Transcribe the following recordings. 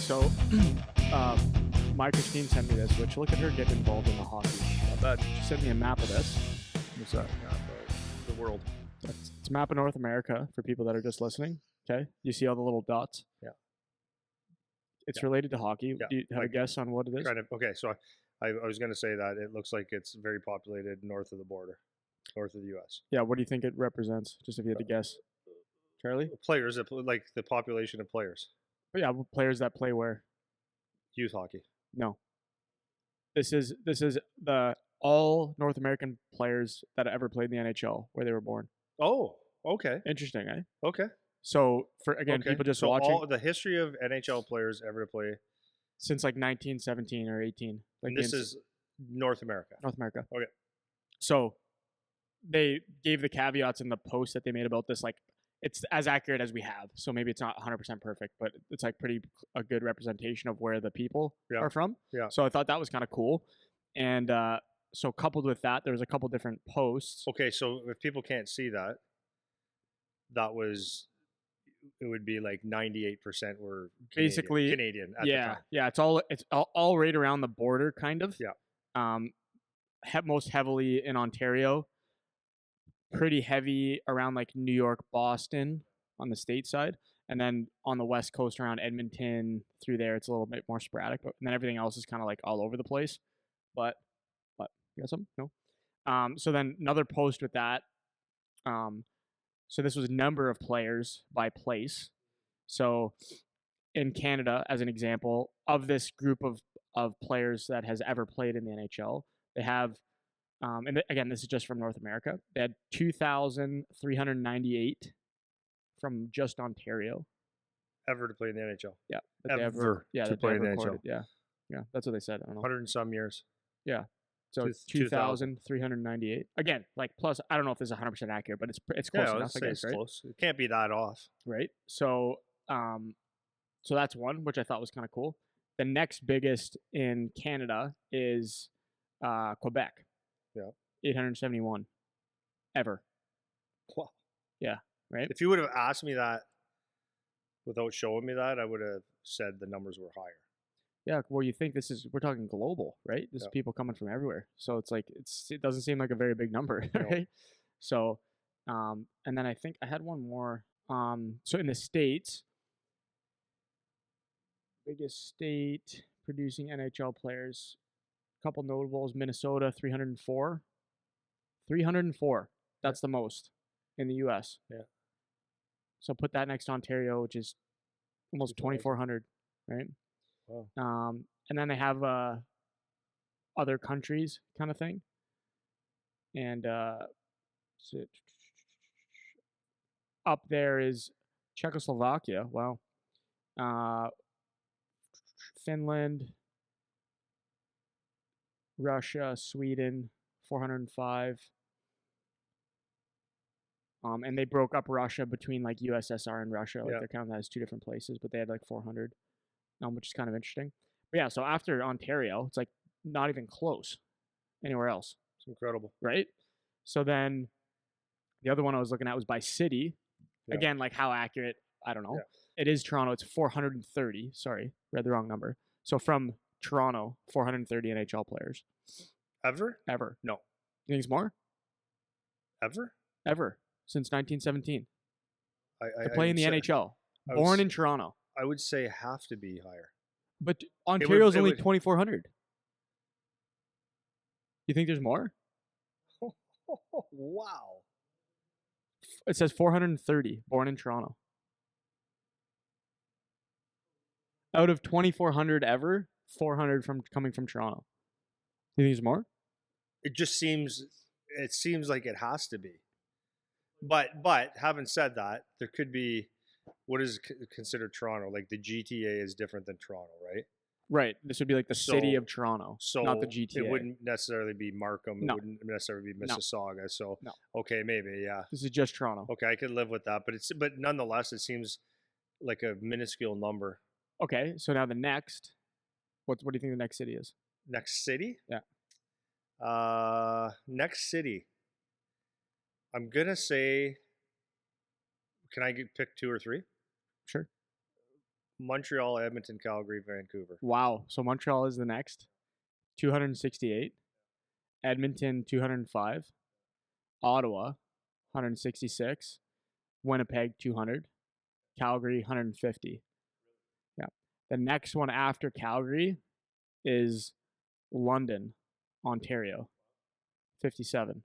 So, my Christine sent me this, which look at her getting involved in the hockey. Not bad. She sent me a map of this. What's that? Map of the world. It's a map of North America for people that are just listening. Okay, you see all the little dots? Yeah. It's related to hockey. Yeah. Do you have a guess on what it is? Kind of. Okay, so I was going to say that it looks like it's very populated north of the border, north of the U.S. Yeah, what do you think it represents? Just if you had to guess. Charlie? Players, like the population of players. But yeah, players that play where? Youth hockey. No. This is the all North American players that ever played in the NHL where they were born. Oh, okay. Interesting, eh? Okay. So for people just watching, all the history of NHL players ever to play since like 1917 or 18. Like this is North America. North America. Okay. So they gave the caveats in the post that they made about this, like it's as accurate as we have. So maybe it's not 100% perfect, but it's like a good representation of where the people are from. Yeah. So I thought that was kind of cool. And so coupled with that, there was a couple different posts. Okay, so if people can't see that, it would be like 98% were basically Canadian at the time. Yeah, it's all right around the border, kind of. Yeah. Most heavily in Ontario, pretty heavy around like New York, Boston on the state side, and then on the west coast around Edmonton through there, it's a little bit more sporadic. But then everything else is kind of like all over the place. But you got something? No. So then another post with that. So this was a number of players by place. So in Canada, as an example, of this group of players that has ever played in the NHL, they have, and again, this is just from North America, they had 2,398 from just Ontario. Ever to play in the NHL. Yeah. To play in the NHL. Yeah. Yeah, that's what they said. I don't know. 100 and some years. Yeah. So 2,398. Again, like plus, I don't know if this is 100% accurate, but it's close enough, I guess, right? Close. It can't be that off. Right. So, so that's one, which I thought was kind of cool. The next biggest in Canada is Quebec. Yeah. 871 ever. Wow. Yeah. Right. If you would have asked me that without showing me that, I would have said the numbers were higher. Yeah, well, you think we're talking global, right? This is people coming from everywhere. So it's like, it doesn't seem like a very big number, right? No. So, and then I think I had one more. So in the States, biggest state producing NHL players, a couple notables, Minnesota, 304. 304. That's the most in the U.S. Yeah. So put that next to Ontario, which is almost 2,400, right? Wow. And then they have other countries kind of thing. And up there is Czechoslovakia. Wow. Finland, Russia, Sweden, 405. And they broke up Russia between like USSR and Russia. Like they're counting that as two different places, but they had like 400. Which is kind of interesting. But yeah, so after Ontario, it's like not even close anywhere else. It's incredible. Right? So then the other one I was looking at was by city. Yeah. Again, like how accurate, I don't know. Yeah. It is Toronto. It's 430. Sorry, read the wrong number. So from Toronto, 430 NHL players. Ever? No. You think it's more? Ever. Since 1917. To play in the NHL. Born in Toronto. I would say have to be higher. But Ontario's only 2,400. You think there's more? Wow. It says 430, born in Toronto. Out of 2,400 ever, 400 coming from Toronto. You think there's more? It seems like it has to be. But having said that, there could be. What is considered Toronto? Like the GTA is different than Toronto, right? Right. This would be like the city of Toronto, not the GTA. It wouldn't necessarily be Markham. No. It wouldn't necessarily be Mississauga. No. So, okay, maybe, yeah. This is just Toronto. Okay, I could live with that. But nonetheless, it seems like a minuscule number. Okay, so now the next, what do you think the next city is? Next city? Yeah. Next city. I'm going to say... Can I pick two or three? Sure. Montreal, Edmonton, Calgary, Vancouver. Wow. So Montreal is the next. 268. Edmonton 205. Ottawa 166. Winnipeg 200. Calgary 150. Yeah. The next one after Calgary is London, Ontario, 57.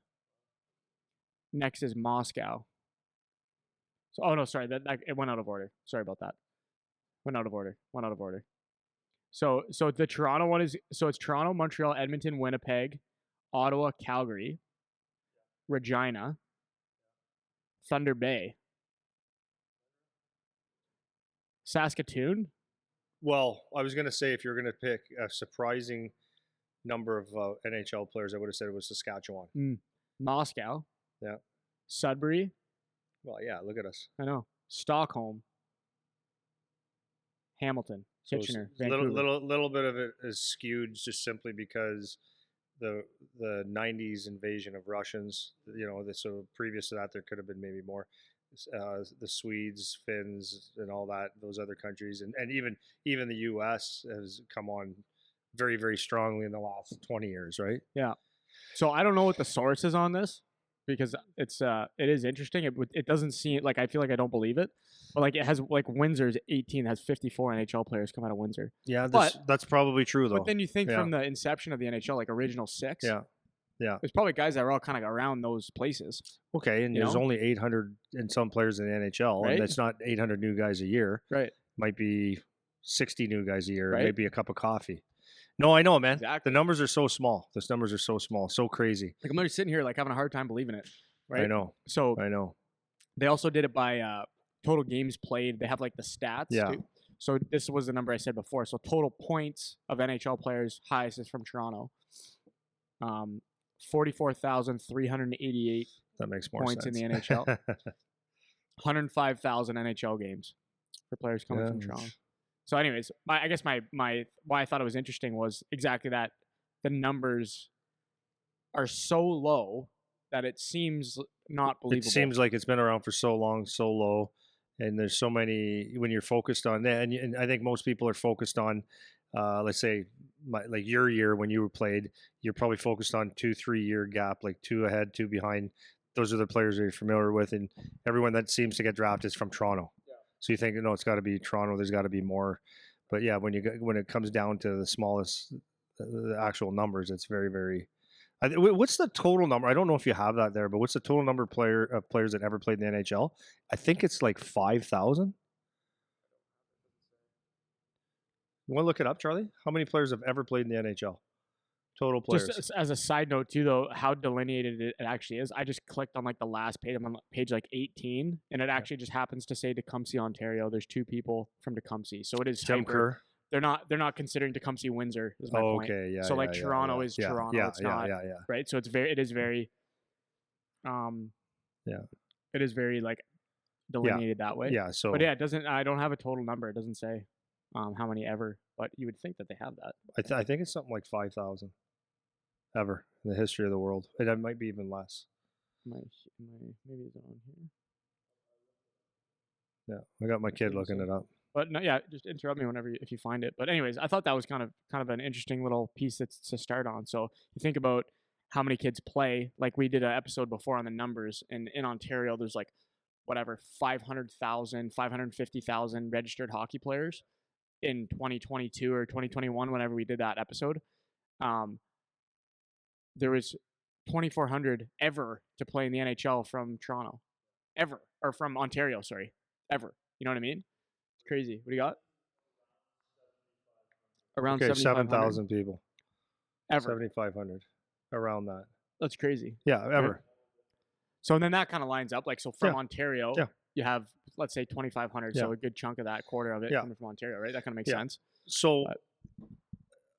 Next is Moscow. So, oh no, sorry, that it went out of order. Sorry about that. Went out of order. So the Toronto one is, so it's Toronto, Montreal, Edmonton, Winnipeg, Ottawa, Calgary, Regina, Thunder Bay, Saskatoon. Well, I was going to say if you're going to pick a surprising number of NHL players, I would have said it was Saskatchewan. Moscow. Yeah. Sudbury. Well, yeah, look at us. I know. Stockholm. Hamilton. So Kitchener. little bit of it is skewed just simply because the 90s invasion of Russians, so previous to that there could have been maybe more. The Swedes, Finns, and all that, those other countries, and even the U.S. has come on very, very strongly in the last 20 years, right? Yeah. So I don't know what the source is on this because it is interesting. It doesn't seem like, I feel like I don't believe it, but like it has, like Windsor's 18 has 54 NHL players come out of Windsor. Yeah, that's probably true though. But then you think from the inception of the NHL, like original six. Yeah. There's probably guys that are all kind of around those places. Okay, and there's only 800 and some players in the NHL, right? And it's not 800 new guys a year. Right. Might be 60 new guys a year, right? Maybe a cup of coffee. No, I know, man. Exactly. The numbers are so small. Those numbers are so small, so crazy. Like I'm literally sitting here like having a hard time believing it. Right. I know. So I know. They also did it by total games played. They have like the stats. Yeah. Too. So this was the number I said before. So total points of NHL players, highest is from Toronto. 44,388. That makes more points sense. in the NHL. 105,000 NHL games for players coming from Toronto. So, anyways, I guess my why I thought it was interesting was exactly that. The numbers are so low that it seems not believable. It seems like it's been around for so long, so low, and there's so many. When you're focused on that, and I think most people are focused on, let's say, like your year when you were played, you're probably focused on 2-3 year gap, like 2 ahead, 2 behind. Those are the players that you're familiar with, and everyone that seems to get drafted is from Toronto. Yeah. So you think, no, it's got to be Toronto. There's got to be more, but yeah, when it comes down to the smallest, the actual numbers, it's very, very. What's the total number? I don't know if you have that there, but what's the total number of players that ever played in the NHL? I think it's like 5,000. You want to look it up, Charlie? How many players have ever played in the NHL? Total players. Just as a side note too, though, how delineated it actually is. I just clicked on like the last page. I'm on page like 18, and it actually just happens to say Tecumseh, Ontario. There's 2 people from Tecumseh, so it is Tim Kerr. They're not considering Tecumseh Windsor. Is my point. Okay, yeah. So like yeah, Toronto yeah, is yeah, Toronto. Yeah, it's not right. So it is very it is very like delineated that way. Yeah. So, but yeah, it doesn't. I don't have a total number. It doesn't say how many ever, but you would think that they have that. I think it's something like 5,000 ever in the history of the world. It might be even less. Maybe it's on here. Yeah, I got my kid looking it up. But no, yeah, just interrupt me whenever if you find it. But anyways, I thought that was kind of an interesting little piece that's to start on. So you think about how many kids play. Like we did an episode before on the numbers, and in Ontario, there's like whatever 500,000, 550,000 registered hockey players in 2022 or 2021. Whenever we did that episode, there was 2,400 ever to play in the NHL from Toronto, or from Ontario. Sorry, ever. You know what I mean? Crazy. What do you got? Around 7,000 people. Ever. 7,500. Around that. That's crazy. Yeah, ever. Right? So then that kind of lines up. Like, so from Ontario, you have, let's say, 2,500. So a good chunk of that, quarter of it coming from Ontario, right? That kind of makes sense. So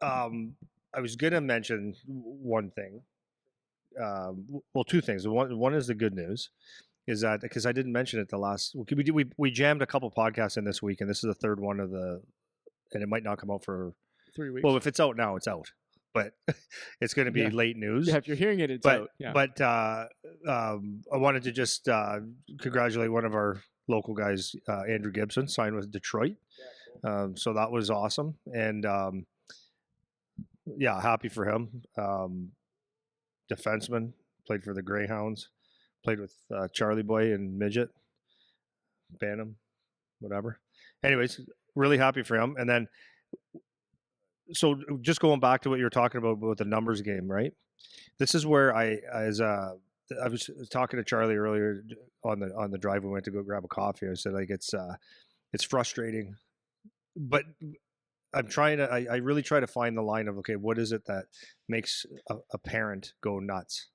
I was going to mention one thing. Well, 2 things. One is the good news. Is that because I didn't mention it the last we jammed a couple podcasts in this week, and this is the 3rd one of and it might not come out for 3 weeks. Well, if it's out now, it's out, but it's going to be late news. Yeah, if you're hearing it, it's out. Yeah. But I wanted to just congratulate one of our local guys, Andrew Gibson, signed with Detroit. So that was awesome. And yeah, happy for him. Defenseman, played for the Greyhounds, played with Charlie Boy and Midget, Bantam, whatever. Anyways, really happy for him. And then, so just going back to what you were talking about with the numbers game, right? This is where I was talking to Charlie earlier on the drive. We went to go grab a coffee. I said, like, it's frustrating, but I'm trying to, I really try to find the line of, okay, what is it that makes a parent go nuts?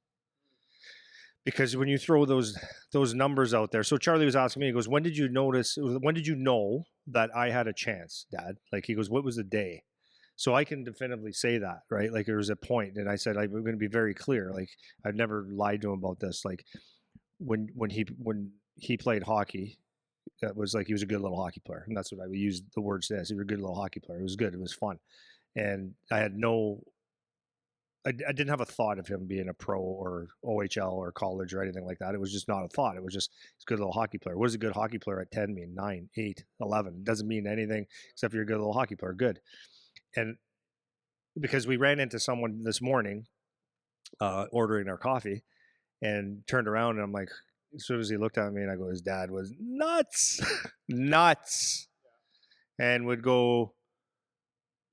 Because when you throw those numbers out there, so Charlie was asking me, he goes, when did you know that I had a chance, Dad? Like, he goes, what was the day? So I can definitively say that, right? Like, there was a point, and I said, I'm going to be very clear. Like, I've never lied to him about this. Like, when he played hockey, that was like, he was a good little hockey player, and that's what I would use the words as. He was a good little hockey player. It was good. It was fun, and I didn't have a thought of him being a pro or OHL or college or anything like that. It was just not a thought. It was just, he's a good little hockey player. What does a good hockey player at 10 mean? 9, 8, 11. It doesn't mean anything except you're a good little hockey player. Good. And because we ran into someone this morning ordering our coffee and turned around, and I'm like, as soon as he looked at me, and I go, his dad was nuts, nuts, and would go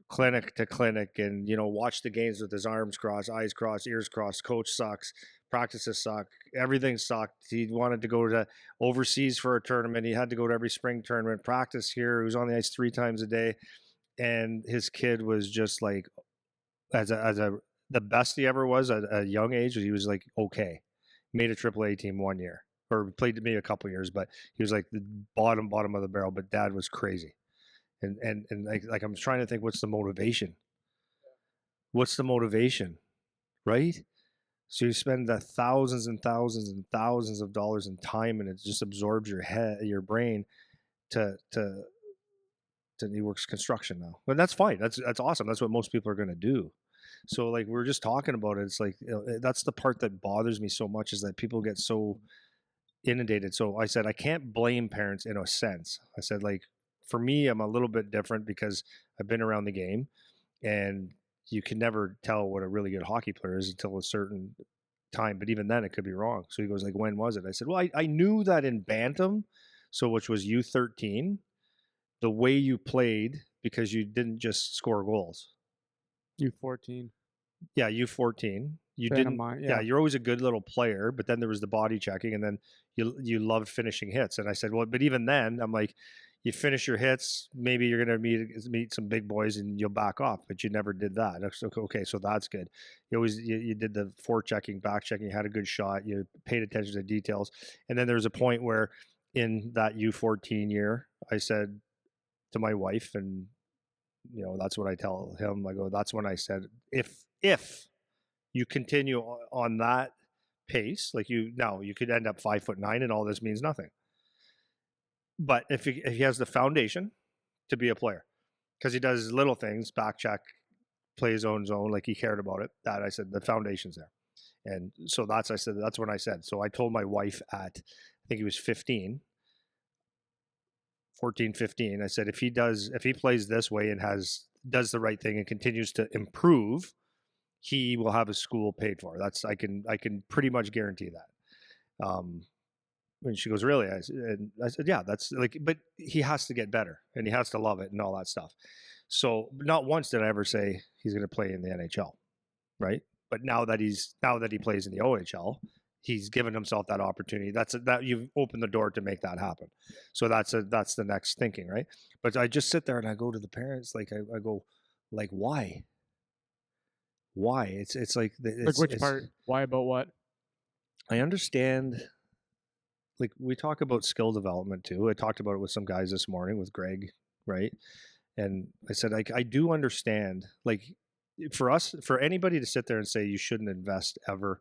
clinic to clinic and, watch the games with his arms crossed, eyes crossed, ears crossed. Coach sucks, practices suck, everything sucked. He wanted to go to overseas for a tournament. He had to go to every spring tournament, practice here. He was on the ice 3 times a day, and his kid was just like, the best he ever was at a young age. He was like, okay, made a AAA team 1 year, or played to me a couple years, but he was like the bottom of the barrel. But Dad was crazy. And like I'm trying to think, what's the motivation? What's the motivation, right? So you spend the thousands and thousands and thousands of dollars in time, and it just absorbs your brain. He works construction now, but that's fine. That's awesome. That's what most people are going to do. So like, we're just talking about it. It's like, that's the part that bothers me so much, is that people get so inundated. So I said, I can't blame parents in a sense. I said, like, for me, I'm a little bit different because I've been around the game, and you can never tell what a really good hockey player is until a certain time. But even then, it could be wrong. So he goes, like, when was it? I said, well, I knew that in Bantam, so which was U13, the way you played, because you didn't just score goals. U14. Yeah, U14. You Fan of didn't. mine, Yeah, yeah. you're always a good little player, but then there was the body checking, and then you loved finishing hits. And I said, well, but even then, I'm like, you finish your hits, maybe you're going to meet some big boys and you'll back off, but you never did that. Okay, so that's good. You did the forechecking, back checking, you had a good shot, you paid attention to details. And then there was a point where in that U14 year, I said to my wife, and that's what I tell him. I go, that's when I said, if you continue on that pace, like you could end up 5'9", and all this means nothing. But if he has the foundation to be a player, because he does little things, back check, play his own zone, like he cared about it, that I said the foundation's there. And so that's when I said. So I told my wife at, I think he was 15, 14, 15. I said, if he plays this way and does the right thing and continues to improve, he will have his school paid for. I can pretty much guarantee that. And she goes, really? I said, yeah, that's like, but he has to get better, and he has to love it and all that stuff. So not once did I ever say he's going to play in the NHL, right? But now that he plays in the OHL, he's given himself that opportunity. That you've opened the door to make that happen. So that's the next thinking, right? But I just sit there and I go to the parents, like I go, like, why? It's like, Like, which part? Why about what? I understand. Like, we talk about skill development too. I talked about it with some guys this morning with Greg, right? And I said, like, I do understand, like, for anybody to sit there and say you shouldn't invest ever,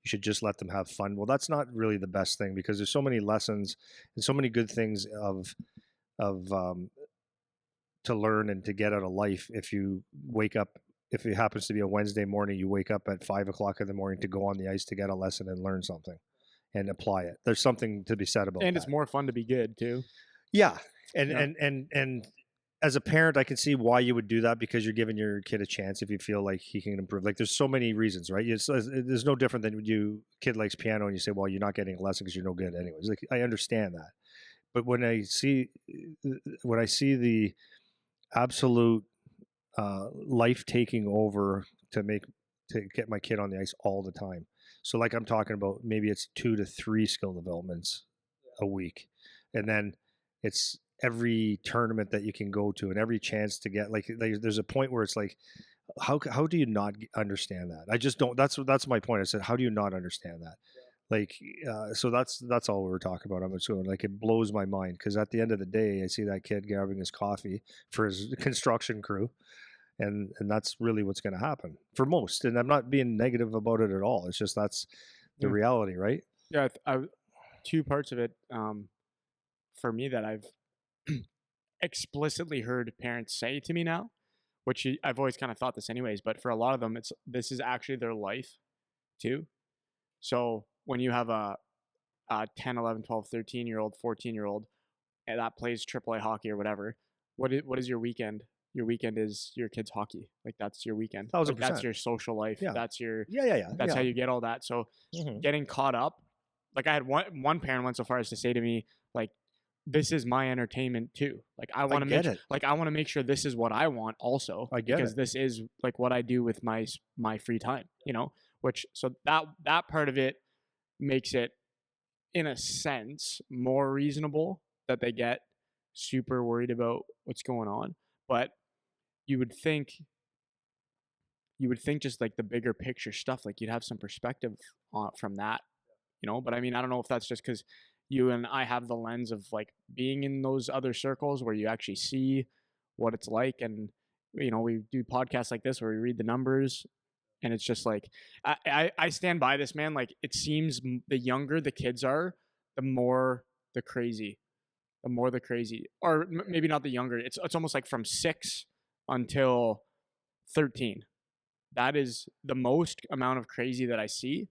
you should just let them have fun. Well, that's not really the best thing, because there's so many lessons and so many good things to learn and to get out of life. If you wake up, if it happens to be a Wednesday morning, you wake up at 5 o'clock in the morning to go on the ice to get a lesson and learn something and apply it. There's something to be said about that. And it's more fun to be good too. Yeah. And as a parent, I can see why you would do that, because you're giving your kid a chance if you feel like he can improve. Like there's so many reasons, right? There's no different than when kid likes piano and you say, well, you're not getting a lesson because you're no good anyways. Like I understand that. But when I see the absolute life taking over to get my kid on the ice all the time. So like I'm talking about, maybe it's 2 to 3 skill developments a week, and then it's every tournament that you can go to and every chance to get like there's a point where it's like, how do you not understand that? I just don't. That's my point. I said, how do you not understand that? Like, so that's all we were talking about. I'm assuming, like, it blows my mind, because at the end of the day, I see that kid grabbing his coffee for his construction crew, and that's really what's going to happen for most. And I'm not being negative about it at all. It's just that's the Yeah. reality, right? Yeah, two parts of it for me that I've explicitly heard parents say to me now, which I've always kind of thought this anyways, but for a lot of them, this is actually their life too. So when you have a 10, 11, 12, 13-year-old, 14-year-old that plays AAA hockey or whatever, what is your weekend? Your weekend is your kid's hockey. Like that's your weekend. Like that's 1,000%. your social life. Yeah. That's your Yeah. that's how you get all that. So getting caught up, like I had one parent went so far as to say to me, like, this is my entertainment too. Like I want to get it. like I want to make sure this is what I want also, I get because it. this is like what I do with my free time, which, so that part of it makes it, in a sense, more reasonable that they get super worried about what's going on. But you would think just like the bigger picture stuff, like you'd have some perspective from that, but I mean, I don't know if that's just because you and I have the lens of like being in those other circles where you actually see what it's like. And we do podcasts like this where we read the numbers, and it's just like, I stand by this, man. Like it seems the younger the kids are, the more the crazy or maybe not the younger. It's almost like from 6 until 13. That is the most amount of crazy that I see.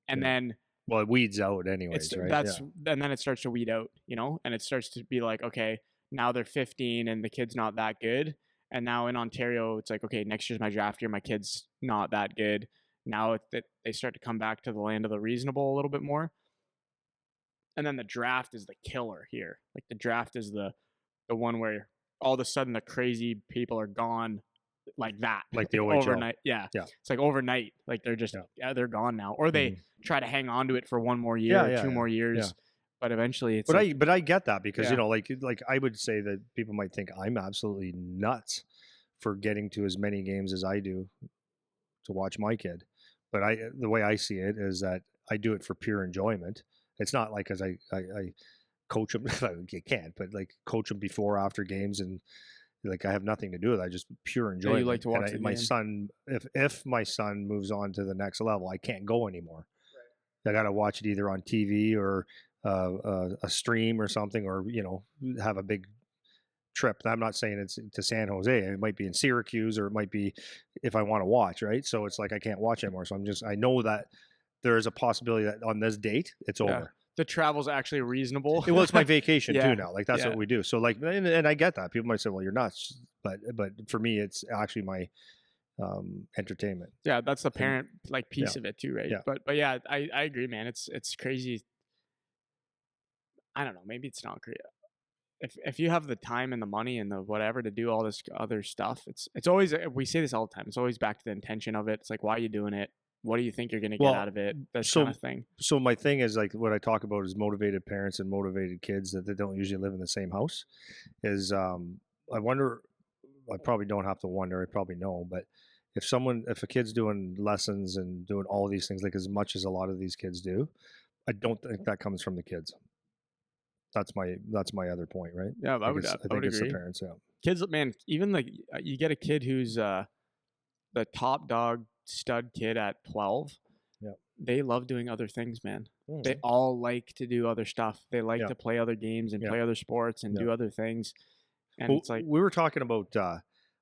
And then Well, it weeds out anyways, right? and then it starts to weed out, and it starts to be like, okay, now they're 15 and the kid's not that good. And now in Ontario, it's like, okay, next year's my draft year. My kid's not that good. Now they start to come back to the land of the reasonable a little bit more. And then the draft is the killer here. Like the draft is the one where all of a sudden the crazy people are gone like that. Like the OHL. Overnight. Yeah. It's like overnight. Like they're just, they're gone now. Or they try to hang on to it for one more year or 2 more years. Yeah. But eventually it's but I get that, because like I would say that people might think I'm absolutely nuts for getting to as many games as I do to watch my kid. But the way I see it is that I do it for pure enjoyment. It's not like as I coach them. You can't, but like coach them before, after games, and like I have nothing to do with it. I just pure enjoyment. Yeah, you like to watch my son, if my son moves on to the next level, I can't go anymore. Right. I got to watch it either on TV or a stream or something, or have a big trip. I'm not saying it's to San Jose. It might be in Syracuse, or it might be if I want to watch, right? So it's like I can't watch anymore. So I know that there is a possibility that on this date it's over. The travel's actually reasonable. Well, it's my vacation too now. Like that's what we do. So like, and I get that. People might say, well, you're nuts. But for me, it's actually my entertainment. Yeah, that's the parent piece of it too, right? Yeah. But yeah, I agree, man. It's crazy. I don't know. Maybe it's not great. If you have the time and the money and the whatever to do all this other stuff, it's always, we say this all the time. It's always back to the intention of it. It's like, why are you doing it? What do you think you're going to get out of it? That kind of thing. So my thing is, like, what I talk about is motivated parents and motivated kids that they don't usually live in the same house. Is I wonder, I probably don't have to wonder, I probably know, but if a kid's doing lessons and doing all these things, like as much as a lot of these kids do, I don't think that comes from the kids. That's my other point, right? Yeah, I think it's agree. The parents. Yeah, kids, man. Even like you get a kid who's the top dog stud kid at 12. Yeah, they love doing other things, man. They all like to do other stuff. They like to play other games and play other sports and do other things. And it's like, we were talking about. I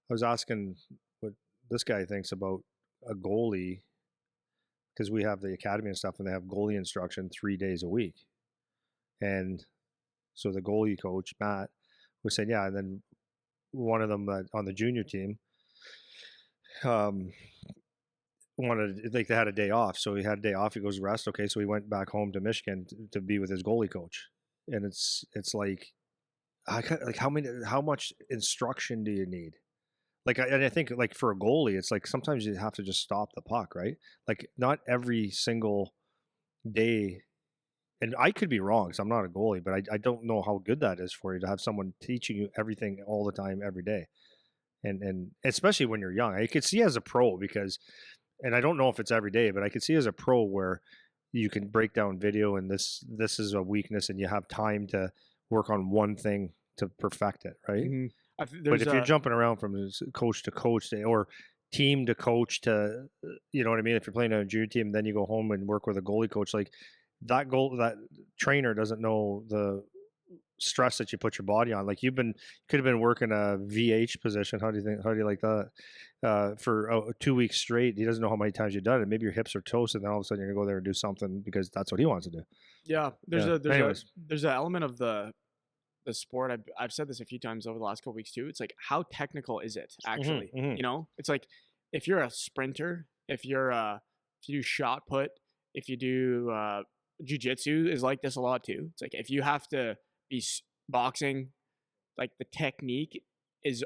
was asking what this guy thinks about a goalie, because we have the academy and stuff, and they have goalie instruction 3 days a week, and so the goalie coach, Matt, was saying, yeah, and then one of them on the junior team um, wanted, like, they had a day off, so he had a day off. He goes rest. Okay, so he went back home to Michigan to be with his goalie coach, and it's like, like how much instruction do you need? Like, and I think, like, for a goalie, it's like sometimes you have to just stop the puck, right? Like, not every single day. And I could be wrong because I'm not a goalie, but I don't know how good that is for you to have someone teaching you everything all the time, every day. And especially when you're young. I could see as a pro because, and I don't know if it's every day, but I could see as a pro where you can break down video and this is a weakness and you have time to work on one thing to perfect it, right? Mm-hmm. But if you're jumping around from coach to coach or team to coach to, you know what I mean? If you're playing on a junior team, then you go home and work with a goalie coach, like that trainer doesn't know the stress that you put your body on. Like could have been working a VH position. How do you like that? For 2 weeks straight, he doesn't know how many times you've done it. Maybe your hips are toasted, and then all of a sudden you're gonna go there and do something because that's what he wants to do. Yeah, there's an element of the sport. I've said this a few times over the last couple weeks too. It's like, how technical is it actually? Mm-hmm. You know, it's like if you're a sprinter, if you do shot put, if you do jiu-jitsu is like this a lot too. It's like if you have to be boxing, like the technique is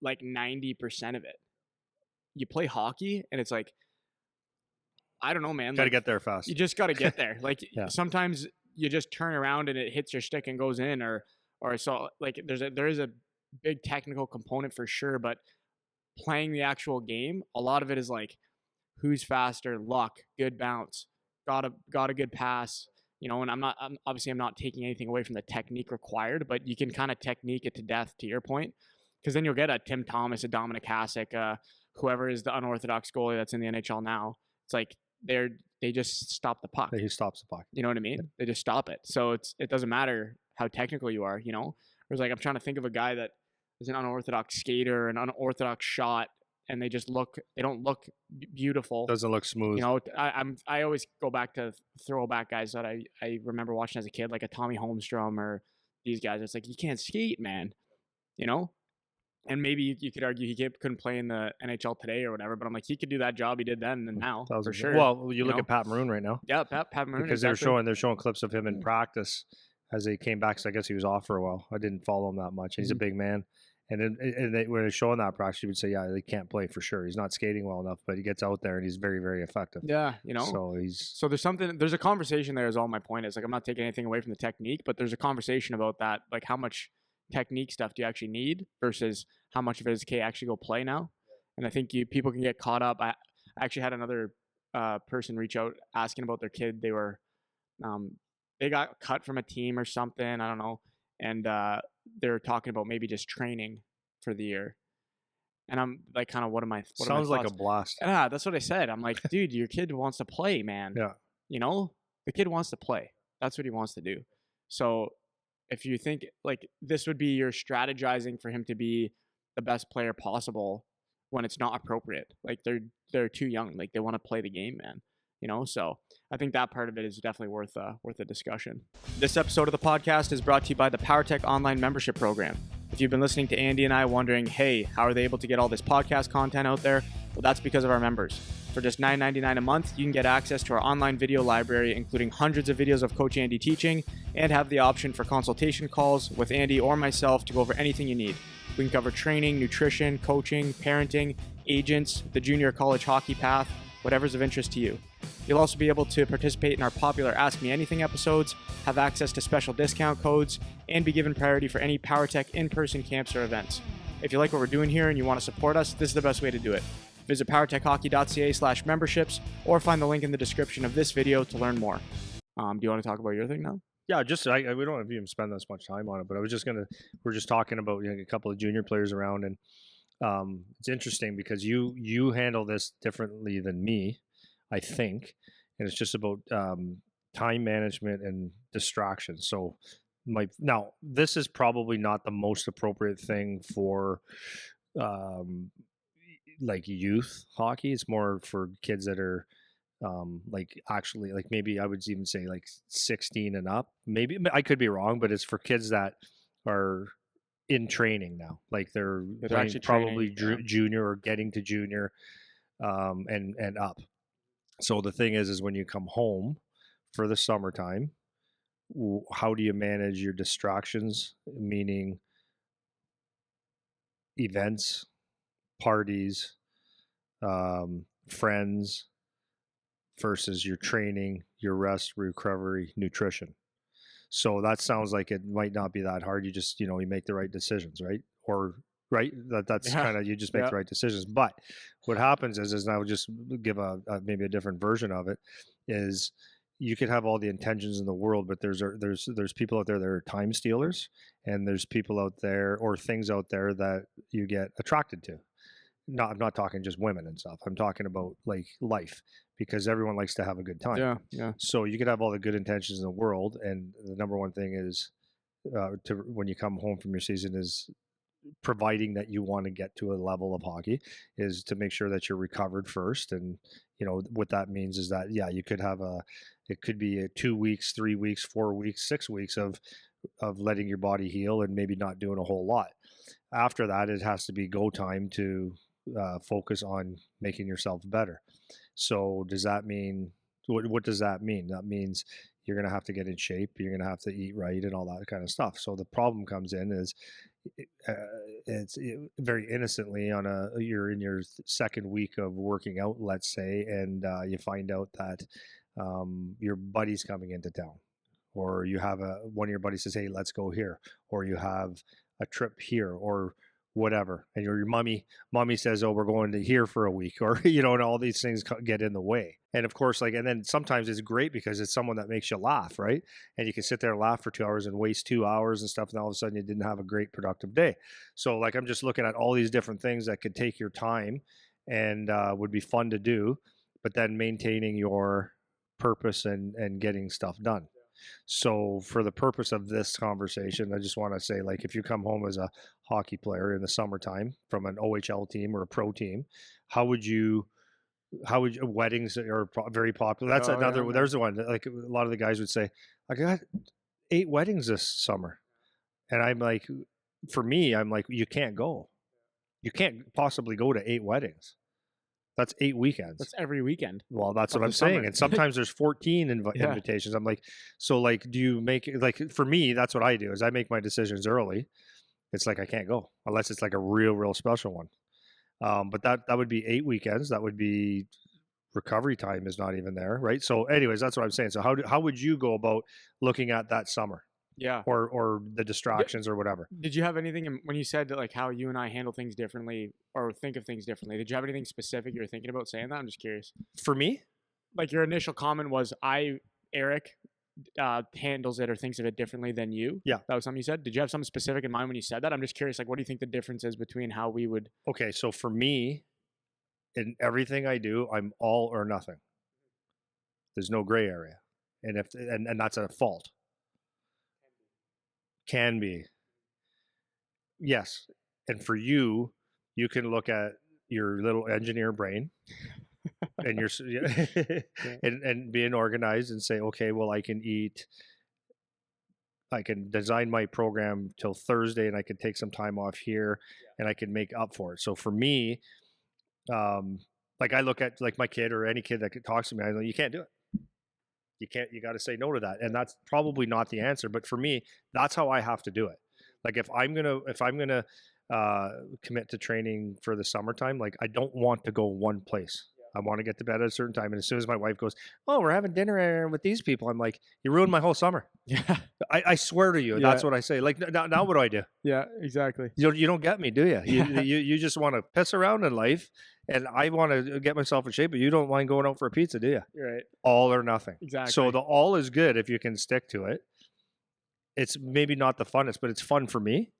like 90% of it. You play hockey and it's like, I don't know, man. Got to like, get there fast. You just got to get there. Like Yeah. Sometimes you just turn around and it hits your stick and goes in, or so like there is a big technical component for sure, but playing the actual game, a lot of it is like who's faster, luck, good bounce, got a good pass, you know. And I'm not taking anything away from the technique required, but you can kind of technique it to death, to your point, because then you'll get a Tim Thomas, a Dominic Hasek, whoever is the unorthodox goalie that's in the NHL now. It's like they just stop the puck. He stops the puck. You know what I mean? Yeah. They just stop it. So it doesn't matter how technical you are, you know? Whereas like I'm trying to think of a guy that is an unorthodox skater, an unorthodox shot, and they don't look beautiful. Doesn't look smooth. You know, I always go back to throwback guys that I remember watching as a kid, like a Tommy Holmstrom or these guys. It's like, you can't skate, man. You know? And maybe you could argue he couldn't play in the NHL today or whatever, but I'm like, he could do that job he did then and now, for sure. Well, you look at Pat Maroon right now. Yeah, Pat Maroon. Because exactly. they're showing clips of him in practice as he came back. So I guess he was off for a while. I didn't follow him that much. He's a big man. And when they're showing that practice, you would say, yeah, he can't play for sure. He's not skating well enough, but he gets out there and he's very, very effective. Yeah, you know. So there's a conversation there is all my point is. Like, I'm not taking anything away from the technique, but there's a conversation about that, like how much technique stuff do you actually need versus how much of it is okay actually go play now. And I think people can get caught up. I actually had another person reach out asking about their kid. They got cut from a team or something, I don't know, and they're talking about maybe just training for the year. And I'm like, kind of, what am I? Sounds like a blast. Yeah, that's what I said. I'm like, dude, your kid wants to play, man. Yeah. You know, the kid wants to play. That's what he wants to do. So if you think like this would be your strategizing for him to be the best player possible when it's not appropriate, like they're too young, like they want to play the game, man. You know, so I think that part of it is definitely worth a discussion. This episode of the podcast is brought to you by the PowerTech online membership program. If you've been listening to Andy and I wondering, hey, how are they able to get all this podcast content out there? Well, that's because of our members. For just $9.99 a month, you can get access to our online video library, including hundreds of videos of Coach Andy teaching, and have the option for consultation calls with Andy or myself to go over anything you need. We can cover training, nutrition, coaching, parenting, agents, the junior college hockey path, whatever's of interest to you. You'll also be able to participate in our popular Ask Me Anything episodes, have access to special discount codes, and be given priority for any PowerTech in-person camps or events. If you like what we're doing here and you want to support us, this is the best way to do it. Visit powertechhockey.ca/memberships or find the link in the description of this video to learn more. Do you want to talk about your thing now? Yeah, we don't even spend this much time on it, but we're just talking about a couple of junior players around, and it's interesting because you handle this differently than me, I think, and it's just about time management and distraction. So now this is probably not the most appropriate thing for like youth hockey. It's more for kids that are actually, like, maybe I would even say like 16 and up. Maybe I could be wrong, but it's for kids that are in training now. Like they're playing actually probably training, yeah. junior or getting to junior, and up. So the thing is when you come home for the summertime, how do you manage your distractions? Meaning events, parties, friends, versus your training, your rest, recovery, nutrition. So that sounds like it might not be that hard. You just, you make the right decisions, right? Or right, that's Yeah. kind of, you just make Yeah. the right decisions. But what happens is and I would just give maybe a different version of it, is you could have all the intentions in the world, but there's people out there that are time stealers, and there's people out there or things out there that you get attracted to. I'm not talking just women and stuff. I'm talking about like life, because everyone likes to have a good time. Yeah. Yeah. So you could have all the good intentions in the world, and the number one thing is when you come home from your season is, providing that you want to get to a level of hockey, is to make sure that you're recovered first. And what that means is that, yeah, you could have it could be a 2 weeks, 3 weeks, 4 weeks, 6 weeks of letting your body heal and maybe not doing a whole lot. After that, it has to be go time to focus on making yourself better. So does that mean, what does that mean? That means you're going to have to get in shape, you're going to have to eat right and all that kind of stuff. So the problem comes in is uh, it's very innocently you're in your second week of working out, let's say, and you find out that your buddy's coming into town, or you have one of your buddies says, hey, let's go here, or you have a trip here, or whatever, and your mommy says, oh, we're going to here for a week, or and all these things get in the way. And of course, and then sometimes it's great because it's someone that makes you laugh, right? And you can sit there and laugh for 2 hours and waste 2 hours and stuff, and all of a sudden you didn't have a great productive day. So I'm just looking at all these different things that could take your time and would be fun to do, but then maintaining your purpose and getting stuff done. So for the purpose of this conversation, I just want to say, if you come home as a hockey player in the summertime from an OHL team or a pro team, how would you weddings are very popular. That's another, Yeah. there's the one, a lot of the guys would say, I got 8 weddings this summer. And I'm like, for me, I'm like, you can't go. You can't possibly go to 8 weddings. That's 8 weekends. That's every weekend. Well, that's what I'm saying. And sometimes there's 14 invitations. I'm like, so do you make it, for me, that's what I do, is I make my decisions early. It's I can't go unless it's a real special one. But that would be 8 weekends. That would be, recovery time is not even there. Right. So anyways, that's what I'm saying. So how would you go about looking at that summer? Yeah. Or the distractions or whatever. Did you have anything when you said that, how you and I handle things differently or think of things differently? Did you have anything specific you were thinking about saying that? I'm just curious. For me, your initial comment was Eric handles it or thinks of it differently than you. Yeah. That was something you said. Did you have something specific in mind when you said that? I'm just curious, what do you think the difference is between how we would? Okay. So for me, in everything I do, I'm all or nothing. There's no gray area. And that's a fault. Can be. Yes. And for you can look at your little engineer brain and and being organized and say, okay, well, I can design my program till Thursday, and I can take some time off here, and I can make up for it. So for me, I look at my kid or any kid that talks to me, I go, you can't do it. You got to say no to that. And that's probably not the answer. But for me, that's how I have to do it. If I'm going to commit to training for the summertime, I don't want to go one place. I want to get to bed at a certain time. And as soon as my wife goes, oh, we're having dinner with these people, I'm like, you ruined my whole summer. Yeah. I swear to you, that's what I say. Now what do I do? Yeah, exactly. You don't get me, do you? Yeah. You just want to piss around in life, and I want to get myself in shape, but you don't mind going out for a pizza, do you? You're right. All or nothing. Exactly. So the all is good if you can stick to it. It's maybe not the funnest, but it's fun for me.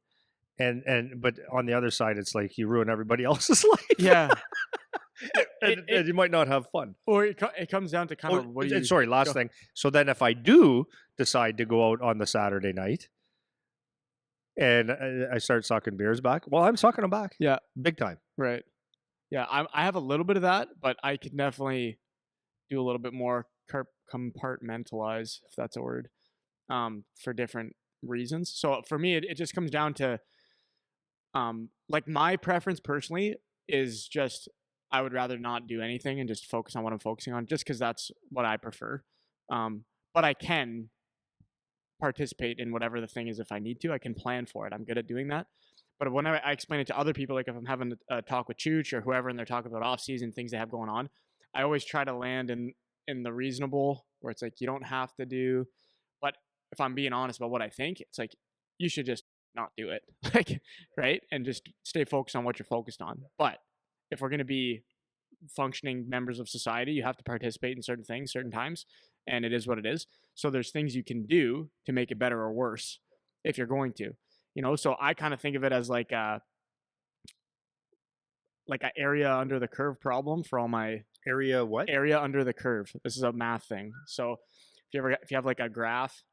But on the other side, it's you ruin everybody else's life. Yeah. and you might not have fun. Or it comes down to kind of what do you... Sorry, last thing. So then if I do decide to go out on the Saturday night and I start sucking beers back, well, I'm sucking them back. Yeah. Big time. Right. Yeah, I have a little bit of that, but I could definitely do a little bit more compartmentalize, if that's a word, for different reasons. So for me, it just comes down to Like my preference personally is just I would rather not do anything and just focus on what I'm focusing on, just because that's what I prefer. But I can participate in whatever the thing is if I need to. I can plan for it. I'm good at doing that. But when I explain it to other people, like if I'm having a talk with Chooch or whoever, and they're talking about off season things they have going on, I always try to land in the reasonable, where it's like you don't have to do. But if I'm being honest about what I think, it's like you should just not do it, like right, and just stay focused on what you're focused on. But if we're going to be functioning members of society, you have to participate in certain things, certain times, and it is what it is. So there's things you can do to make it better or worse if you're going to, So I kind of think of it as like a area under the curve problem for all my Area what? area under the curve. This is a math thing. So if you have like a graph,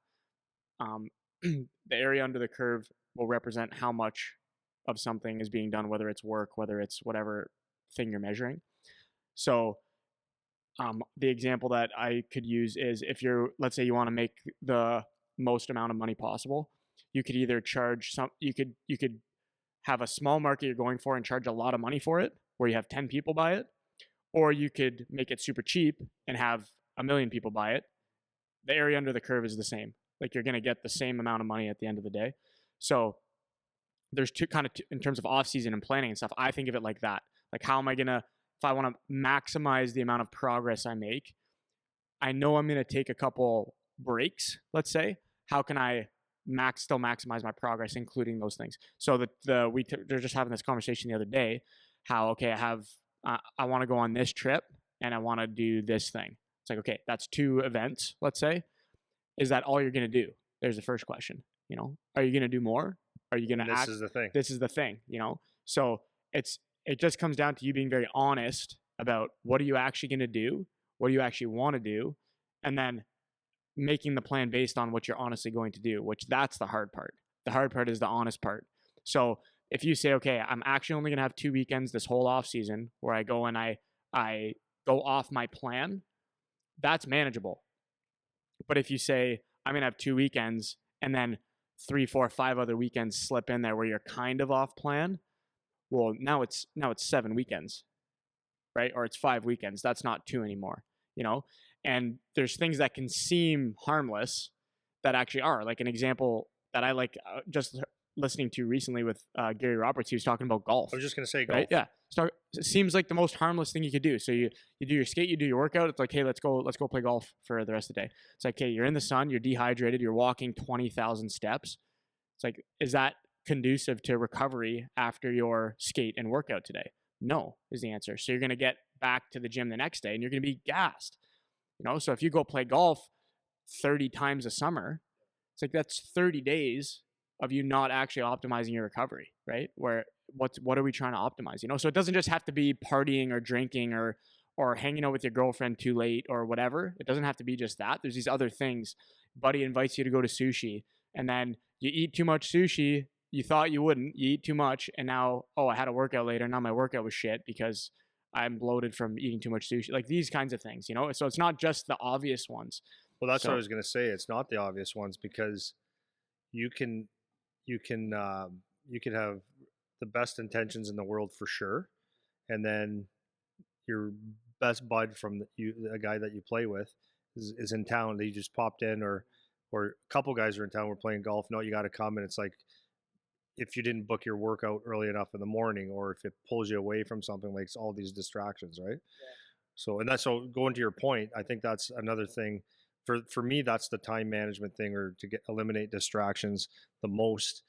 the area under the curve will represent how much of something is being done, whether it's work, whether it's whatever thing you're measuring. So the example that I could use is if let's say you want to make the most amount of money possible, you could either charge you could have a small market you're going for and charge a lot of money for it, where you have 10 people buy it, or you could make it super cheap and have 1,000,000 people buy it. The area under the curve is the same. Like you're going to get the same amount of money at the end of the day. So there's two in terms of off season and planning and stuff. I think of it like that. Like how am I going to, if I want to maximize the amount of progress I make, I know I'm going to take a couple breaks, let's say. How can I still maximize my progress, including those things? So they're just having this conversation the other day, how, okay, I want to go on this trip and I want to do this thing. It's like, okay, that's 2 events, let's say. Is that all you're going to do? There's the first question, are you going to do more? Are you going to act? This is the thing. This is the thing, So it just comes down to you being very honest about what are you actually going to do? What do you actually want to do? And then making the plan based on what you're honestly going to do, which that's the hard part. The hard part is the honest part. So if you say, okay, I'm actually only going to have 2 weekends this whole off season where I go and I go off my plan, that's manageable. But if you say, I'm going to have 2 weekends and then 3, 4, 5 other weekends slip in there where you're kind of off plan, well, now it's 7 weekends, right? Or it's 5 weekends. That's not 2 anymore, And there's things that can seem harmless that actually are. Like an example that I like just listening to recently with Gary Roberts, he was talking about golf. I was just going to say golf. Right? Yeah. So it seems like the most harmless thing you could do. So you do your skate, you do your workout. It's like, hey, let's go play golf for the rest of the day. It's like, hey, you're in the sun, you're dehydrated, you're walking 20,000 steps. It's like, is that conducive to recovery after your skate and workout today? No, is the answer. So you're going to get back to the gym the next day and you're going to be gassed. So if you go play golf 30 times a summer, it's like that's 30 days of you not actually optimizing your recovery, right? What are we trying to optimize? So it doesn't just have to be partying or drinking or hanging out with your girlfriend too late or whatever. It doesn't have to be just that. There's these other things. Buddy invites you to go to sushi, and then you eat too much sushi. You thought you wouldn't. You eat too much, and now, I had a workout later. Now my workout was shit because I'm bloated from eating too much sushi. Like these kinds of things, So it's not just the obvious ones. Well, that's what I was going to say. It's not the obvious ones, because you can have the best intentions in the world for sure, and then your best bud from a guy that you play with is in town. They just popped in, or a couple guys are in town. We're playing golf. No, you got to come. And it's like, if you didn't book your workout early enough in the morning, or if it pulls you away from something, like all these distractions, right? Yeah. So going to your point, I think that's another thing. For me, that's the time management thing, or to eliminate distractions the most,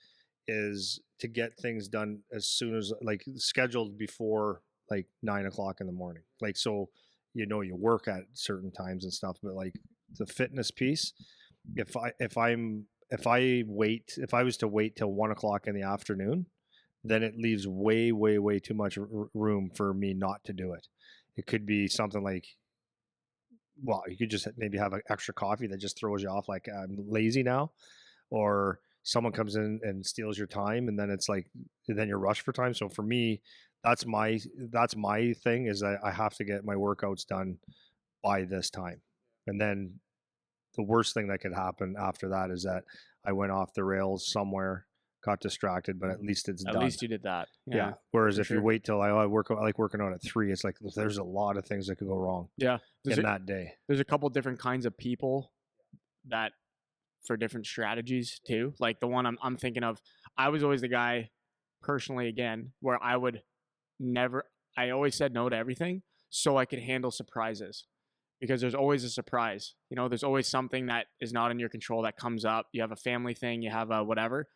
is to get things done as soon as, like, scheduled before like 9 o'clock in the morning. Like, so, you work at certain times and stuff, but like the fitness piece, if I was to wait till 1 o'clock in the afternoon, then it leaves way, way, way too much room for me not to do it. It could be something like, well, you could just maybe have an extra coffee that just throws you off, like, I'm lazy now, or someone comes in and steals your time, and then it's like, then you're rushed for time. So for me, that's my thing, is that I have to get my workouts done by this time. And then the worst thing that could happen after that is that I went off the rails somewhere, got distracted, but at least it's At done. least you did that. Yeah. Whereas if you sure. wait till I like working on at 3, it's like there's a lot of things that could go wrong Yeah. in that day. There's a couple different kinds of people that for different strategies too. Like the one I'm thinking of, I was always the guy personally again where I always said no to everything so I could handle surprises, because there's always a surprise. You know, there's always something that is not in your control that comes up. You have a family thing, you have a whatever.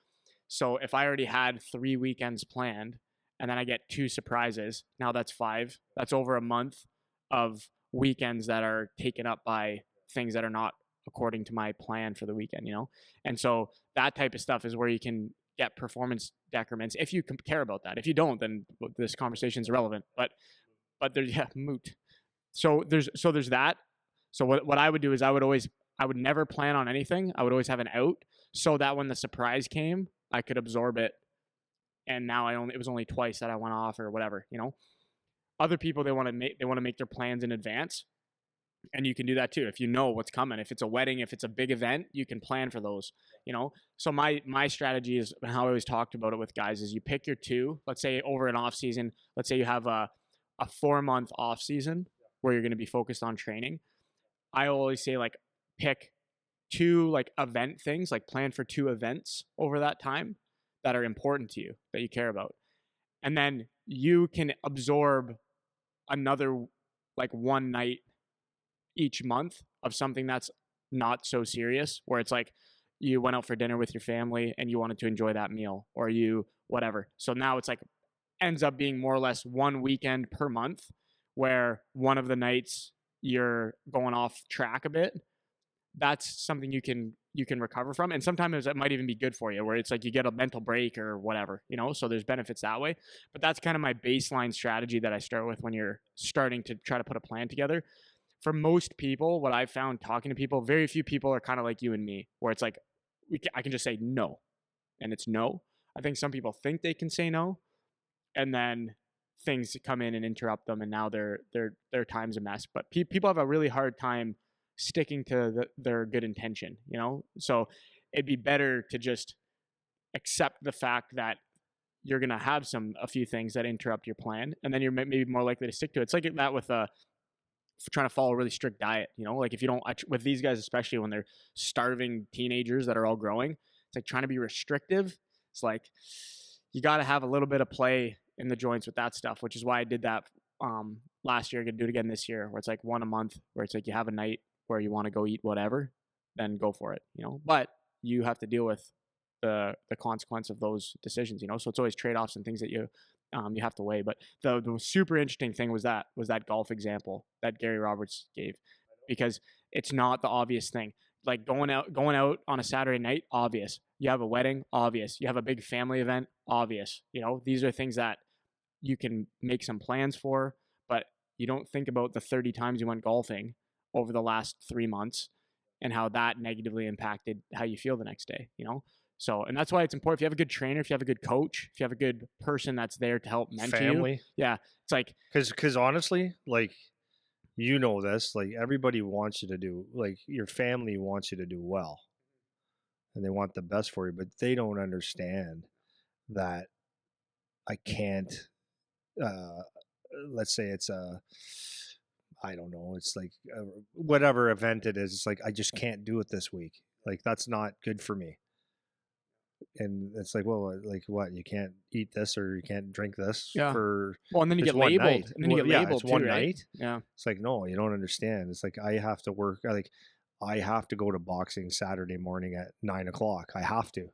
So if I already had 3 weekends planned and then I get 2 surprises, now that's 5. That's over a month of weekends that are taken up by things that are not according to my plan for the weekend, you know? And so that type of stuff is where you can get performance decrements if you care about that. If you don't, then this conversation is irrelevant. But there's moot. So there's that. So what I would do is I would never plan on anything. I would always have an out so that when the surprise came, I could absorb it. And now it was only twice that I went off or whatever, you know. Other people, they want to make their plans in advance. And you can do that too if you know what's coming. If it's a wedding, if it's a big event, you can plan for those, you know. So my strategy is how I always talked about it with guys is you pick your 2. Let's say over an off season, let's say you have a 4-month off season where you're going to be focused on training. I always say like pick 2 like event things, like plan for 2 events over that time that are important to you, that you care about. And then you can absorb another like one night each month of something that's not so serious, where it's like you went out for dinner with your family and you wanted to enjoy that meal, or you whatever. So now it's like ends up being more or less one weekend per month where one of the nights you're going off track a bit. That's something you can recover from, and sometimes it might even be good for you, where it's like you get a mental break or whatever, you know. So there's benefits that way. But that's kind of my baseline strategy that I start with when you're starting to try to put a plan together. For most people, what I've found talking to people, very few people are kind of like you and me, where it's like I can just say no, and it's no. I think some people think they can say no, and then things come in and interrupt them, and now their time's a mess. But people have a really hard time sticking to their good intention, you know. So it'd be better to just accept the fact that you're gonna have a few things that interrupt your plan, and then you're maybe more likely to stick to it. It's like that with trying to follow a really strict diet, you know. Like if you don't, with these guys especially when they're starving teenagers that are all growing, it's like trying to be restrictive. It's like you got to have a little bit of play in the joints with that stuff, which is why I did that last year. I'm gonna do it again this year, where it's like one a month, where it's like you have a night where you want to go eat whatever, then go for it, you know. But you have to deal with the consequence of those decisions, you know. So it's always trade-offs and things that you have to weigh. But the super interesting thing was that golf example that Gary Roberts gave, because it's not the obvious thing. Like going out on a Saturday night, obvious. You have a wedding, obvious. You have a big family event, obvious. You know, these are things that you can make some plans for, but you don't think about the 30 times you went golfing over the last 3 months and how that negatively impacted how you feel the next day, you know? So, and that's why it's important. If you have a good trainer, if you have a good coach, if you have a good person that's there to help mentor you. Yeah. It's like, because honestly, like, you know this, like everybody wants you to do, like your family wants you to do well and they want the best for you, but they don't understand that I can't, let's say it's I don't know, it's like whatever event it is, it's like, I just can't do it this week. Like, that's not good for me. And it's like, well, like what? You can't eat this or you can't drink this for. Well, and then you get one labeled. night. And then you get labeled it's one too, right? night. Yeah. It's like, no, you don't understand. It's like I have to work. Like I have to go to boxing Saturday morning at 9:00. I have to,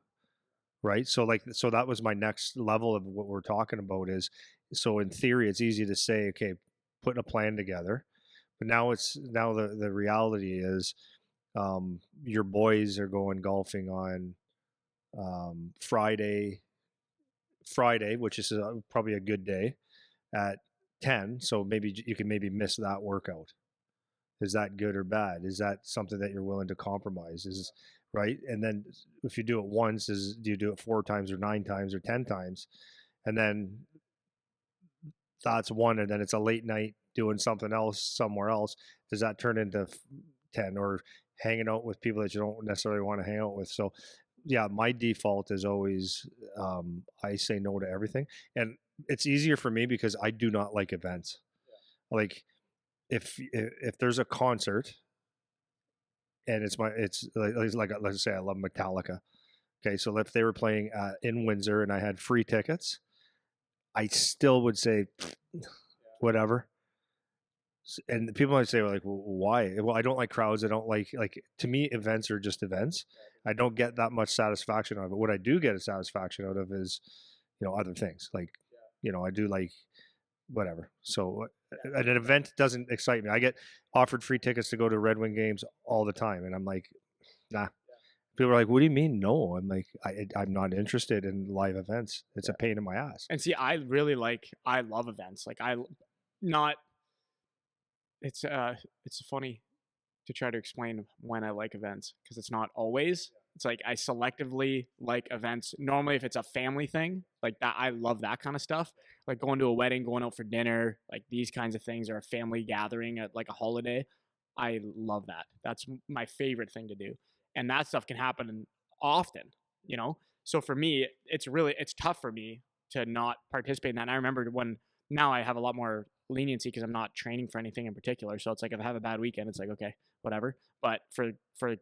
right? So that was my next level of what we're talking about. Is so in theory, it's easy to say, okay, putting a plan together, but now the reality is, your boys are going golfing on Friday, which is probably a good day at 10. So maybe you can miss that workout. Is that good or bad? Is that something that you're willing to compromise? Is right. And then if you do it once, do you do it 4 times or 9 times or 10 times? And then that's one. And then it's a late night doing something else somewhere else. Does that turn into 10 or hanging out with people that you don't necessarily want to hang out with? So yeah, my default is always I say no to everything, and it's easier for me because I do not like events. Like if there's a concert and it's like let's say I love Metallica. Okay, so if they were playing in Windsor and I had free tickets, I still would say whatever. And people might say like, well, why? Well, I don't like crowds. I don't like to me events are just events. I don't get that much satisfaction out of it. What I do get a satisfaction out of is, other things like, I do like whatever. So an event doesn't excite me. I get offered free tickets to go to Red Wing games all the time, and I'm like, nah. People are like, "What do you mean, no?" I'm like, I'm not interested in live events. It's a pain in my ass. And see, I love events. Like not it's funny to try to explain when I like events because it's not always. It's like I selectively like events. Normally, if it's a family thing like that, I love that kind of stuff. Like going to a wedding, going out for dinner, like these kinds of things, or a family gathering at like a holiday. I love that. That's my favorite thing to do, and that stuff can happen often. So for me, it's tough for me to not participate in that. And I remember when now I have a lot more leniency because I'm not training for anything in particular. So it's like if I have a bad weekend, it's like okay, whatever. But for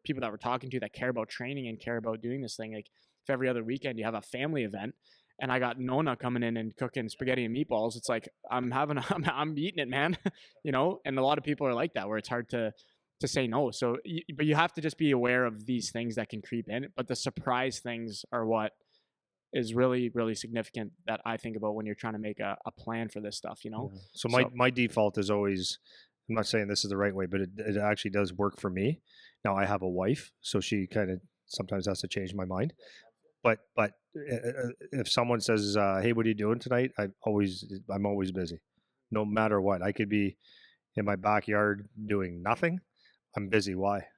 people that we're talking to that care about training and care about doing this thing, like if every other weekend you have a family event and I got Nona coming in and cooking spaghetti and meatballs, it's like I'm eating it, man. And a lot of people are like that where it's hard to say no. So but you have to just be aware of these things that can creep in, but the surprise things are what is really, really significant that I think about when you're trying to make a plan for this stuff. Yeah. So my default is always, I'm not saying this is the right way, but it actually does work for me. Now I have a wife, so she kind of sometimes has to change my mind. But if someone says, "Hey, what are you doing tonight?" I'm always busy, no matter what. I could be in my backyard doing nothing. I'm busy. Why?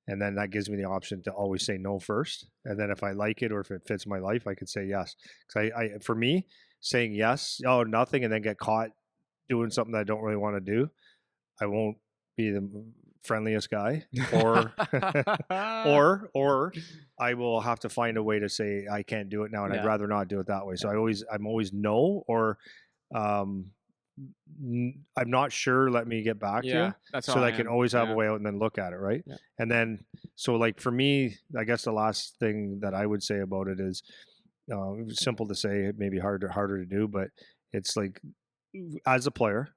And then that gives me the option to always say no first. And then if I like it or if it fits my life, I could say yes. Because for me, saying yes, oh nothing, and then get caught doing something that I don't really want to do, I won't be the friendliest guy, or or I will have to find a way to say I can't do it now, and I'd rather not do it that way. So I'm always no, or um, I'm not sure. Let me get back to you. That's so that I can always have a way out and then look at it, right? Yeah. And then, so like for me, I guess the last thing that I would say about it is simple to say, maybe harder to do, but it's like as a player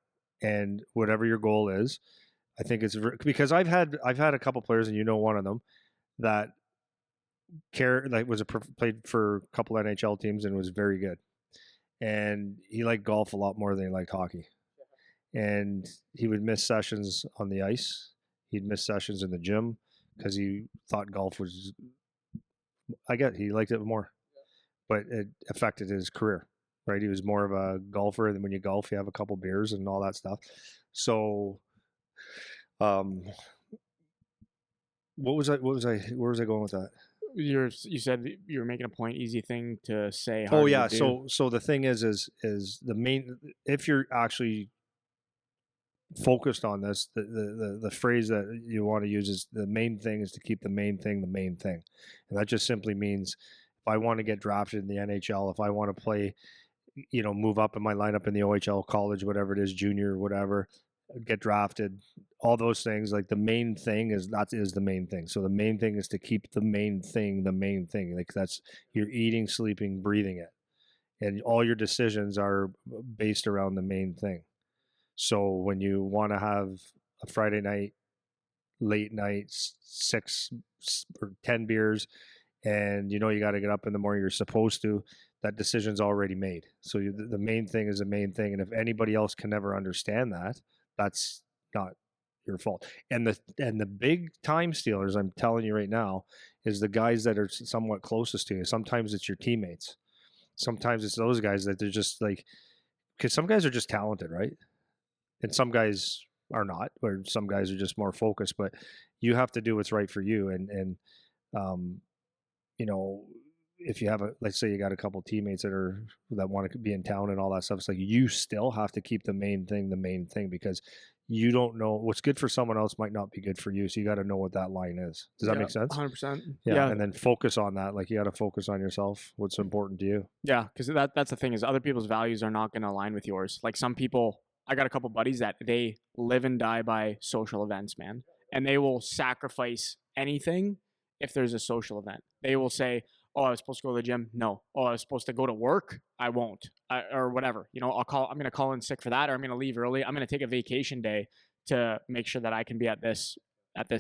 and whatever your goal is, I think it's because I've had a couple players, and one of them that played for a couple NHL teams and was very good, and he liked golf a lot more than he liked hockey. And he would miss sessions on the ice. He'd miss sessions in the gym because he thought golf was. He liked it more, but it affected his career. Right, he was more of a golfer, and when you golf, you have a couple beers and all that stuff. So, what was I? Where was I going with that? You said you were making a point. Easy thing to say. Oh yeah. So the thing is the main. If you're actually focused on this, the phrase that you want to use is the main thing is to keep the main thing, and that just simply means if I want to get drafted in the NHL, if I want to play, move up in my lineup in the OHL, college, whatever it is, junior, whatever, get drafted, all those things, like the main thing is the main thing. So the main thing is to keep the main thing. Like that's you're eating, sleeping, breathing it, and all your decisions are based around the main thing. So when you want to have a Friday night, late night, 6 or 10 beers, and you got to get up in the morning, you're supposed to, that decision's already made. So the main thing is the main thing. And if anybody else can never understand that, that's not your fault. And the big time stealers, I'm telling you right now, is the guys that are somewhat closest to you. Sometimes it's your teammates. Sometimes it's those guys that they're just like, because some guys are just talented, right? And some guys are not, or some guys are just more focused, but you have to do what's right for you. And if you have let's say you got a couple teammates that want to be in town and all that stuff, it's like you still have to keep the main thing, because you don't know what's good for someone else might not be good for you. So you got to know what that line is. Does that make sense? 100%. Yeah. And then focus on that. Like you got to focus on yourself. What's important to you. Yeah. Cause that's the thing is other people's values are not going to align with yours. Like some people, I got a couple buddies that they live and die by social events, man. And they will sacrifice anything if there's a social event. They will say, oh, I was supposed to go to the gym. No. Oh, I was supposed to go to work. I won't, or whatever. I'm going to call in sick for that, or I'm going to leave early. I'm going to take a vacation day to make sure that I can be at this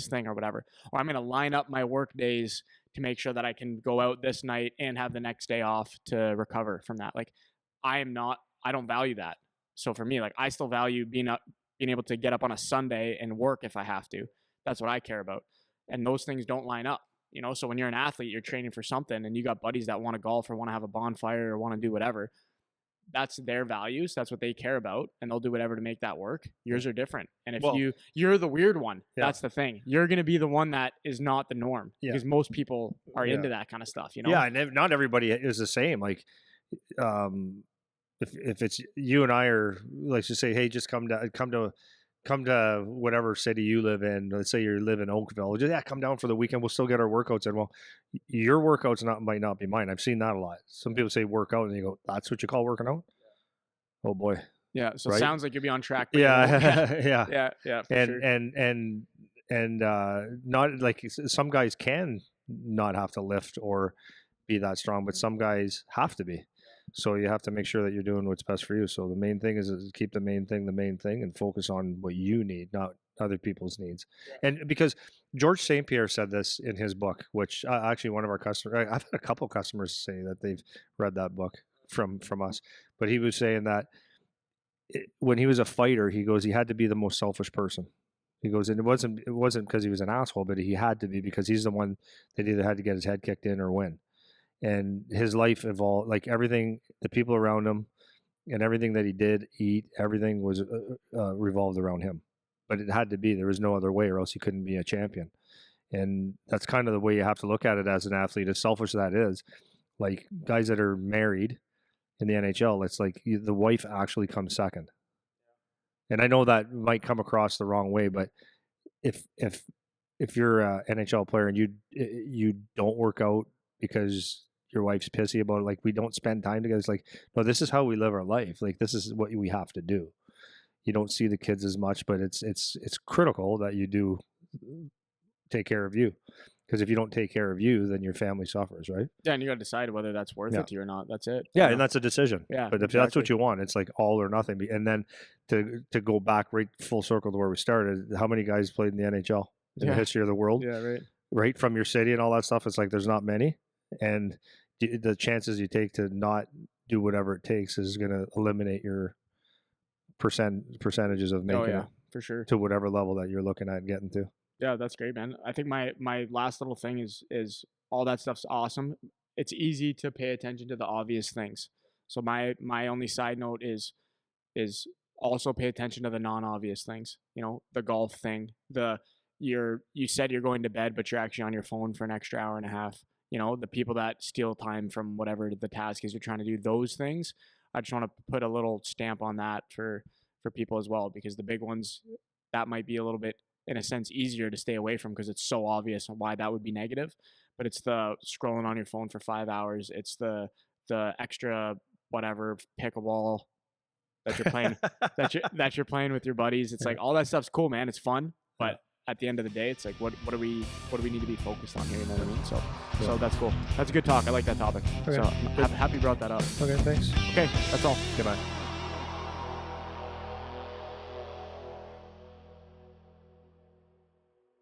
thing or whatever. Or I'm going to line up my work days to make sure that I can go out this night and have the next day off to recover from that. Like I don't value that. So for me, like I still value being able to get up on a Sunday and work if I have to. That's what I care about. And those things don't line up. So when you're an athlete, you're training for something and you got buddies that want to golf or want to have a bonfire or want to do whatever. That's their values. That's what they care about. And they'll do whatever to make that work. Yours are different. And if you're the weird one, that's the thing. You're going to be the one that is not the norm because most people are into that kind of stuff, Yeah. And not everybody is the same. Like, if it's you and I are, let's just say, hey, just come to whatever city you live in. Let's say you live in Oakville. Just come down for the weekend. We'll still get our workouts in. Well, your workouts might not be mine. I've seen that a lot. Some people say workout, and you go, "That's what you call working out?" Oh boy. Yeah. So it sounds like you'll be on track. Yeah. Yeah. And not like some guys can not have to lift or be that strong, but some guys have to be. So you have to make sure that you're doing what's best for you. So the main thing is keep the main thing, and focus on what you need, not other people's needs. And because George St. Pierre said this in his book, which actually one of our customers, I've had a couple customers say that they've read that book from us, but he was saying that when he was a fighter, he goes, he had to be the most selfish person. He goes, and it wasn't because he was an asshole, but he had to be because he's the one that either had to get his head kicked in or win. And his life evolved, like everything, the people around him and everything that he did, eat, everything was revolved around him. But it had to be. There was no other way or else he couldn't be a champion. And that's kind of the way you have to look at it as an athlete, as selfish as that is. Like guys that are married in the NHL, it's like the wife actually comes second. And I know that might come across the wrong way, but if you're an NHL player and you don't work out because your wife's pissy about it, like we don't spend time together, it's like, no, this is how we live our life. Like this is what we have to do. You don't see the kids as much, but it's critical that you do take care of you. Because if you don't take care of you, then your family suffers, right? Yeah, and you got to decide whether that's worth it to you or not. That's it. Yeah, and that's a decision. Yeah, but if that's what you want, it's like all or nothing. And then to go back right full circle to where we started, how many guys played in the NHL in the history of the world? Yeah, right. Right from your city and all that stuff, it's like there's not many. And the chances you take to not do whatever it takes is going to eliminate your percentages of making it for sure to whatever level that you're looking at getting to. Yeah, that's great, man. I think my last little thing is all that stuff's awesome. It's easy to pay attention to the obvious things. So my only side note is also pay attention to the non-obvious things. The golf thing, you said you're going to bed, but you're actually on your phone for an extra hour and a half. The people that steal time from whatever the task is you're trying to do, those things. I just want to put a little stamp on that for people as well, because the big ones, that might be a little bit, in a sense, easier to stay away from because it's so obvious why that would be negative. But it's the scrolling on your phone for 5 hours. It's the extra whatever pickleball that you're playing that you're playing with your buddies. It's like all that stuff's cool, man. It's fun, but at the end of the day, it's like what do we need to be focused on here? You know what I mean? So that's cool. That's a good talk. I like that topic. Okay. So happy you brought that up. Okay, thanks. Okay, that's all. Goodbye.